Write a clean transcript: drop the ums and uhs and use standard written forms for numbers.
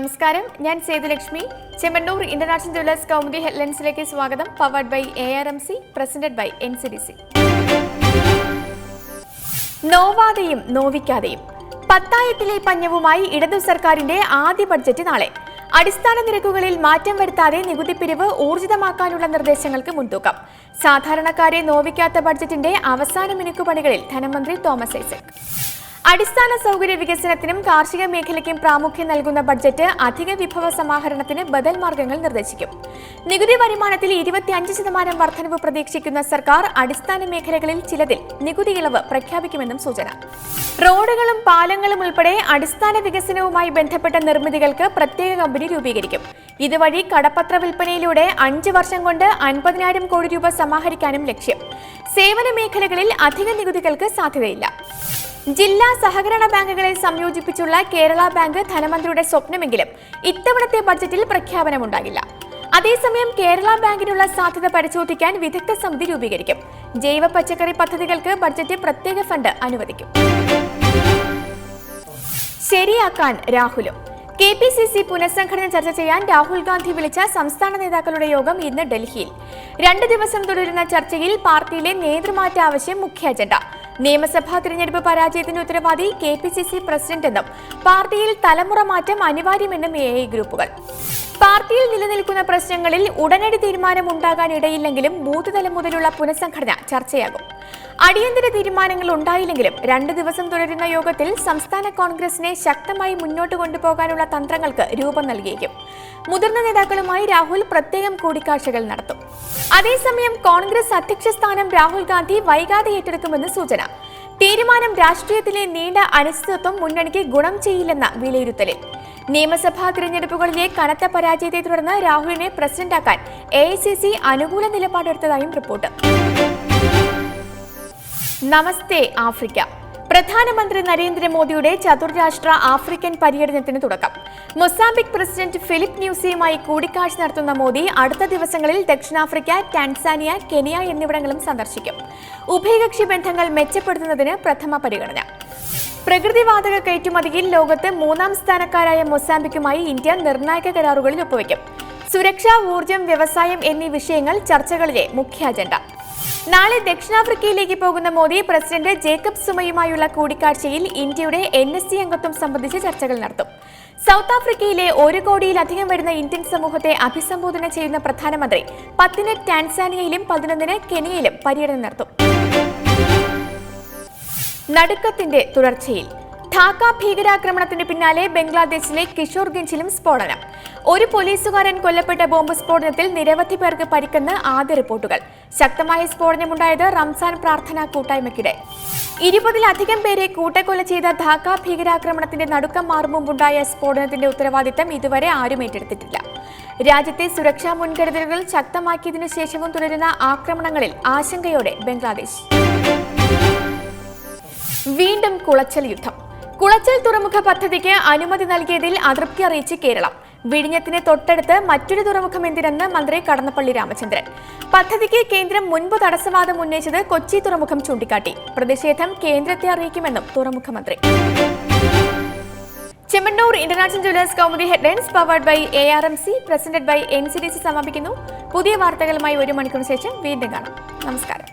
നമസ്കാരം, ഞാൻ Sethulakshmi. Chemmanur international jewellers Kaumudi ഹെഡ്ലൈൻസിലേക്ക് സ്വാഗതം. Powered by ARMC, presented by NCDC. നോവാതെയും നോവിക്കാതെയും പത്തായത്തിലെ പഞ്ഞവുമായി ഇടതു സർക്കാരിന്റെ ആദ്യ ബഡ്ജറ്റ് നാളെ. അടിസ്ഥാന നിരക്കുകളിൽ മാറ്റം വരുത്താതെ നികുതി പിരിവ് ഊർജിതമാക്കാനുള്ള നിർദ്ദേശങ്ങൾക്ക് മുൻതൂക്കം. സാധാരണക്കാരെ നോവിക്കാത്ത ബഡ്ജറ്റിന്റെ അവസാന മിനുക്കുപണികളിൽ ധനമന്ത്രി തോമസ് ഐസക്. അടിസ്ഥാന സൗകര്യ വികസനത്തിനും കാർഷിക മേഖലയ്ക്കും പ്രാമുഖ്യം നൽകുന്ന ബഡ്ജറ്റ് അധിക വിഭവ സമാഹരണത്തിന് ബദൽ മാർഗങ്ങൾ നിർദ്ദേശിക്കും. നികുതി വരുമാനത്തിൽ 25% വർധനവ് പ്രതീക്ഷിക്കുന്ന സർക്കാർ അടിസ്ഥാന മേഖലകളിൽ ചിലതിൽ നികുതി ഇളവ് പ്രഖ്യാപിക്കുമെന്നും സൂചന. റോഡുകളും പാലങ്ങളും ഉൾപ്പെടെ അടിസ്ഥാന വികസനവുമായി ബന്ധപ്പെട്ട നിർമ്മിതികൾക്ക് പ്രത്യേക കമ്പനി രൂപീകരിക്കും. ഇതുവഴി കടപ്പത്ര വിൽപ്പനയിലൂടെ 5 വർഷം കൊണ്ട് 50,000 കോടി രൂപ സമാഹരിക്കാനും ലക്ഷ്യം. സേവന മേഖലകളിൽ അധിക നികുതികൾക്ക് സാധ്യതയില്ല. ജില്ലാ സഹകരണ ബാങ്കുകളെ സംയോജിപ്പിച്ചുള്ള കേരള ബാങ്ക് ധനമന്ത്രിയുടെ സ്വപ്നമെങ്കിലും ഇത്തവണത്തെ ബഡ്ജറ്റിൽ പ്രഖ്യാപനമുണ്ടാകില്ല. അതേസമയം കേരള ബാങ്കിനുള്ള സാധ്യത പരിശോധിക്കാൻ വിദഗ്ധ സമിതി രൂപീകരിക്കും. ജൈവ പച്ചക്കറി പദ്ധതികൾക്ക് ബഡ്ജറ്റ് പ്രത്യേക ഫണ്ട് അനുവദിക്കും. ശരിയാക്കാൻ രാഹുലും. KPCC പുനഃസംഘടന ചർച്ച ചെയ്യാൻ രാഹുൽ ഗാന്ധി വിളിച്ച സംസ്ഥാന നേതാക്കളുടെ യോഗം ഇന്ന് ഡൽഹിയിൽ. 2 ദിവസം തുടരുന്ന ചർച്ചയിൽ പാർട്ടിയിലെ നേതൃമാറ്റ ആവശ്യം മുഖ്യ അജണ്ട. നിയമസഭാ തിരഞ്ഞെടുപ്പ് പരാജയത്തിന് ഉത്തരവാദി KPCC പ്രസിഡന്റെന്നും പാർട്ടിയിൽ തലമുറ മാറ്റം അനിവാര്യമെന്നും AI ഗ്രൂപ്പുകൾ. പാർട്ടിയിൽ നിലനിൽക്കുന്ന പ്രശ്നങ്ങളിൽ ഉടനടി തീരുമാനമുണ്ടാകാനിടയില്ലെങ്കിലും ബൂത്ത് തലം മുതലുള്ള പുനഃസംഘടന ചർച്ചയാകും. അടിയന്തര തീരുമാനങ്ങൾ ഉണ്ടായില്ലെങ്കിലും 2 ദിവസം തുടരുന്ന യോഗത്തിൽ സംസ്ഥാന കോൺഗ്രസിനെ ശക്തമായി മുന്നോട്ട് കൊണ്ടുപോകാനുള്ള തന്ത്രങ്ങൾക്ക് രൂപം നൽകിയേക്കും. മുതിർന്ന നേതാക്കളുമായി രാഹുൽ പ്രത്യേകം കൂടിക്കാഴ്ചകൾ നടത്തും. അതേസമയം കോൺഗ്രസ് അധ്യക്ഷ സ്ഥാനം രാഹുൽ ഗാന്ധി വൈകാതെ ഏറ്റെടുക്കുമെന്ന് സൂചന. തീരുമാനം രാഷ്ട്രീയത്തിലെ നീണ്ട അനിശ്ചിതത്വം മുന്നണിക്ക് ഗുണം ചെയ്യില്ലെന്ന വിലയിരുത്തലിൽ. നിയമസഭാ തിരഞ്ഞെടുപ്പുകളിലെ കനത്ത പരാജയത്തെ തുടർന്ന് രാഹുലിനെ പ്രസിഡന്റാക്കാൻ AICC അനുകൂല നിലപാടെടുത്തതായും റിപ്പോർട്ട്. നമസ്തേ ആഫ്രിക്ക. പ്രധാനമന്ത്രി നരേന്ദ്രമോദിയുടെ ചതുർരാഷ്ട്ര ആഫ്രിക്കൻ പര്യടനത്തിന് തുടക്കം. മൊസാംബിക് പ്രസിഡന്റ് ഫിലിപ്പ് ന്യൂസിയുമായി കൂടിക്കാഴ്ച നടത്തുന്ന മോദി അടുത്ത ദിവസങ്ങളിൽ ദക്ഷിണാഫ്രിക്ക, ടാൻസാനിയ, കെനിയ എന്നിവിടങ്ങളും സന്ദർശിക്കും. ഉഭയകക്ഷി ബന്ധങ്ങൾ മെച്ചപ്പെടുത്തുന്നതിന് പ്രഥമ പരിഗണന. പ്രകൃതിവാതക കയറ്റുമതിയിൽ ലോകത്ത് 3ാം സ്ഥാനക്കാരായ മൊസാംബിക്കുമായി ഇന്ത്യ നിർണായക കരാറുകളിൽ ഒപ്പുവയ്ക്കും. സുരക്ഷ, ഊർജ്ജം, വ്യവസായം എന്നീ വിഷയങ്ങൾ ചർച്ചകളിലെ മുഖ്യ അജണ്ട. നാളെ ദക്ഷിണാഫ്രിക്കയിലേക്ക് പോകുന്ന മോദി പ്രസിഡന്റ് ജേക്കബ് സുമയുമായുള്ള കൂടിക്കാഴ്ചയിൽ ഇന്ത്യയുടെ NSC അംഗത്വം സംബന്ധിച്ച് ചർച്ചകൾ നടത്തും. സൗത്ത് ആഫ്രിക്കയിലെ 1 കോടിയിലധികം വരുന്ന ഇന്ത്യൻ സമൂഹത്തെ അഭിസംബോധന ചെയ്യുന്ന പ്രധാനമന്ത്രി 10-ന് ടാൻസാനിയയിലും 11-ന് കെനിയയിലും പര്യടനം നടത്തും. നടുക്കത്തിന്റെ തുടർച്ചയിൽ ധാക്ക ഭീകരാക്രമണത്തിന് പിന്നാലെ ബംഗ്ലാദേശിലെ കിഷോർഗഞ്ചിലും സ്ഫോടനം. 1 പോലീസുകാരൻ കൊല്ലപ്പെട്ട ബോംബ് സ്ഫോടനത്തിൽ നിരവധി പേർക്ക് പരിക്കെന്ന് ആദ്യ റിപ്പോർട്ടുകൾ. ശക്തമായ സ്ഫോടനമുണ്ടായത് റംസാൻ പ്രാർത്ഥനാ കൂട്ടായ്മയ്ക്കിടെ. 20-ലധികം പേരെ കൂട്ടക്കൊല ചെയ്ത ധാക്ക ഭീകരാക്രമണത്തിന്റെ നടുക്കം മാറും മുമ്പുണ്ടായ സ്ഫോടനത്തിന്റെ ഉത്തരവാദിത്തം ഇതുവരെ ആരും ഏറ്റെടുത്തിട്ടില്ല. രാജ്യത്തെ സുരക്ഷാ മുൻകരുതലുകൾ ശക്തമാക്കിയതിനു ശേഷവും തുടരുന്ന ആക്രമണങ്ങളിൽ ആശങ്കയോടെ ബംഗ്ലാദേശ്. വീണ്ടും കുളച്ചൽ യുദ്ധം. കുളച്ചൽ തുറമുഖ പദ്ധതിക്ക് അനുമതി നൽകിയതിൽ അതൃപ്തി അറിയിച്ച് കേരളം. വിഴിഞ്ഞത്തിന് തൊട്ടടുത്ത് മറ്റൊരു തുറമുഖം എന്തിനെന്ന് മന്ത്രി കടന്നപ്പള്ളി രാമചന്ദ്രൻ. പദ്ധതിക്ക് കേന്ദ്രം മുൻപ് തടസ്സവാദം ഉന്നയിച്ചത് കൊച്ചി തുറമുഖം ചൂണ്ടിക്കാട്ടി. പ്രതിഷേധം കേന്ദ്രത്തെ അറിയിക്കുമെന്നും തുറമുഖ മന്ത്രി. Chemmanur international jewellers Kaumudi headlines powered by ARMC, presented by NCDC സമാപിക്കുന്നു. പുതിയ വാർത്തകളുമായി 1 മണിക്കൂറിന് ശേഷം വീണ്ടും കാണാം. നമസ്കാരം.